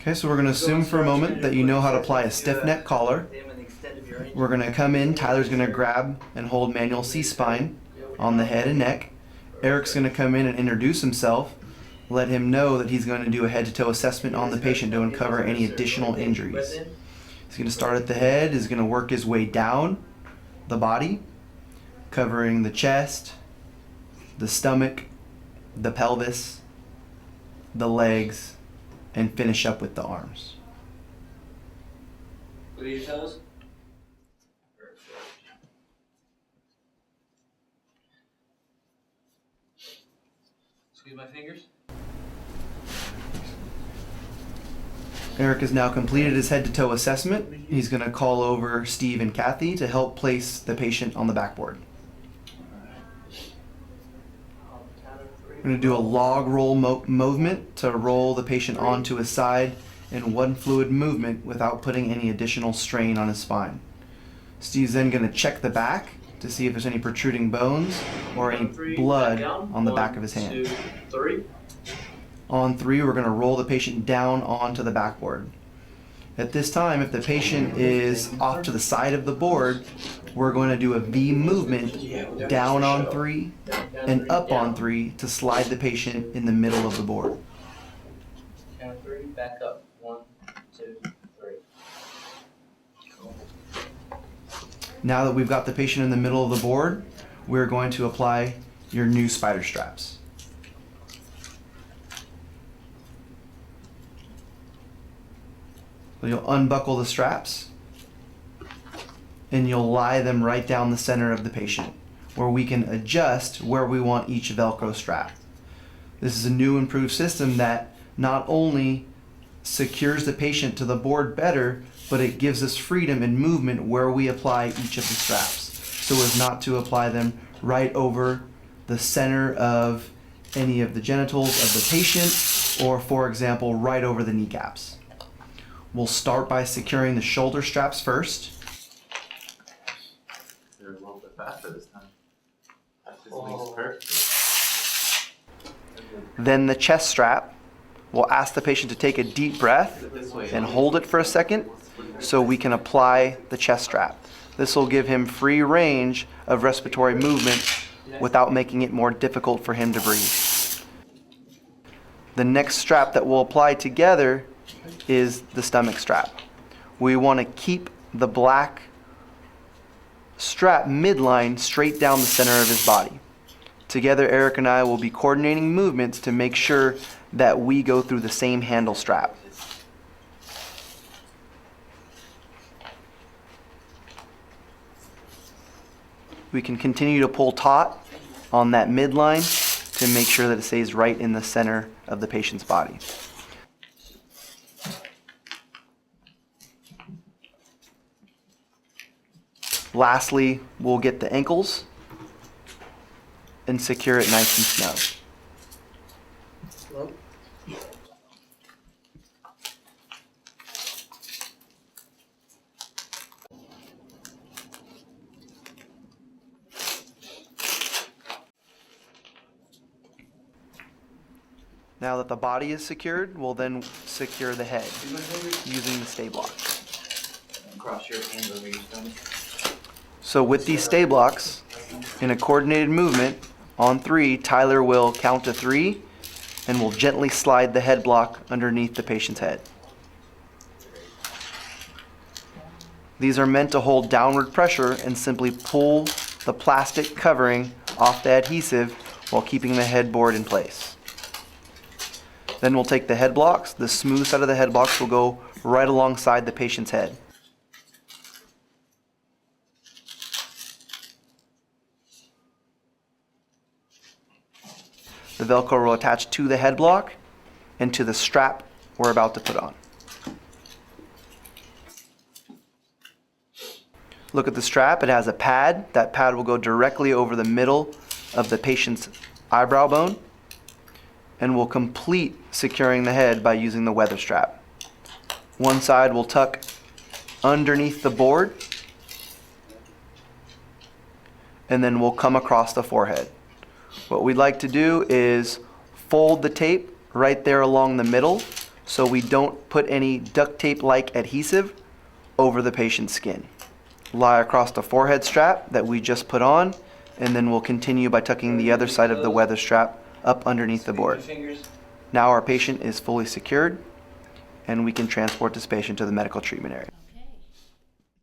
Okay, so we're going to assume for a moment that you know how to apply a stiff neck collar. We're going to come in, Tyler's going to grab and hold manual C-spine on the head and neck. Eric's going to come in and introduce himself, let him know that he's going to do a head-to-toe assessment on the patient to uncover any additional injuries. He's going to start at the head, is going to work his way down the body, covering the chest, the stomach, the pelvis, the legs, and finish up with the arms. Look at your toes. Squeeze my fingers. Eric has now completed his head-to-toe assessment. He's going to call over Steve and Kathy to help place the patient on the backboard. We're going to do a log roll movement to roll the patient onto his side in one fluid movement without putting any additional strain on his spine. Steve's then going to check the back to see if there's any protruding bones or any blood on the back of his hand. 1, 2, 3. On 3, we're going to roll the patient down onto the backboard. At this time, if the patient is off to the side of the board, we're going to do a V movement down on 3 and up on 3 to slide the patient in the middle of the board. Count of 3, back up. 1, 2, 3. Now that we've got the patient in the middle of the board, we're going to apply your new spider straps. So you'll unbuckle the straps and you'll lie them right down the center of the patient, where we can adjust where we want each Velcro strap. This is a new improved system that not only secures the patient to the board better, but it gives us freedom and movement where we apply each of the straps, so as not to apply them right over the center of any of the genitals of the patient, or for example, right over the kneecaps. We'll start by securing the shoulder straps first. They're a little bit faster this time. That just makes perfect. Then the chest strap. We'll ask the patient to take a deep breath and hold it for a second so we can apply the chest strap. This will give him free range of respiratory movement without making it more difficult for him to breathe. The next strap that we'll apply together is the stomach strap. We want to keep the black strap midline straight down the center of his body. Together, Eric and I will be coordinating movements to make sure that we go through the same handle strap. We can continue to pull taut on that midline to make sure that it stays right in the center of the patient's body. Lastly, we'll get the ankles and secure it nice and snug. Now that the body is secured, we'll then secure the head using the stay block. Cross your hands over your stomach. So with these stay blocks, in a coordinated movement, on 3, Tyler will count to 3 and will gently slide the head block underneath the patient's head. These are meant to hold downward pressure and simply pull the plastic covering off the adhesive while keeping the headboard in place. Then we'll take the head blocks. The smooth side of the head blocks will go right alongside the patient's head. The Velcro will attach to the head block and to the strap we're about to put on. Look at the strap. It has a pad. That pad will go directly over the middle of the patient's eyebrow bone, and we'll complete securing the head by using the weather strap. One side will tuck underneath the board, and then we'll come across the forehead. What we'd like to do is fold the tape right there along the middle so we don't put any duct tape-like adhesive over the patient's skin. Lie across the forehead strap that we just put on, and then we'll continue by tucking the other side of the weather strap up underneath the board. Now our patient is fully secured, and we can transport this patient to the medical treatment area.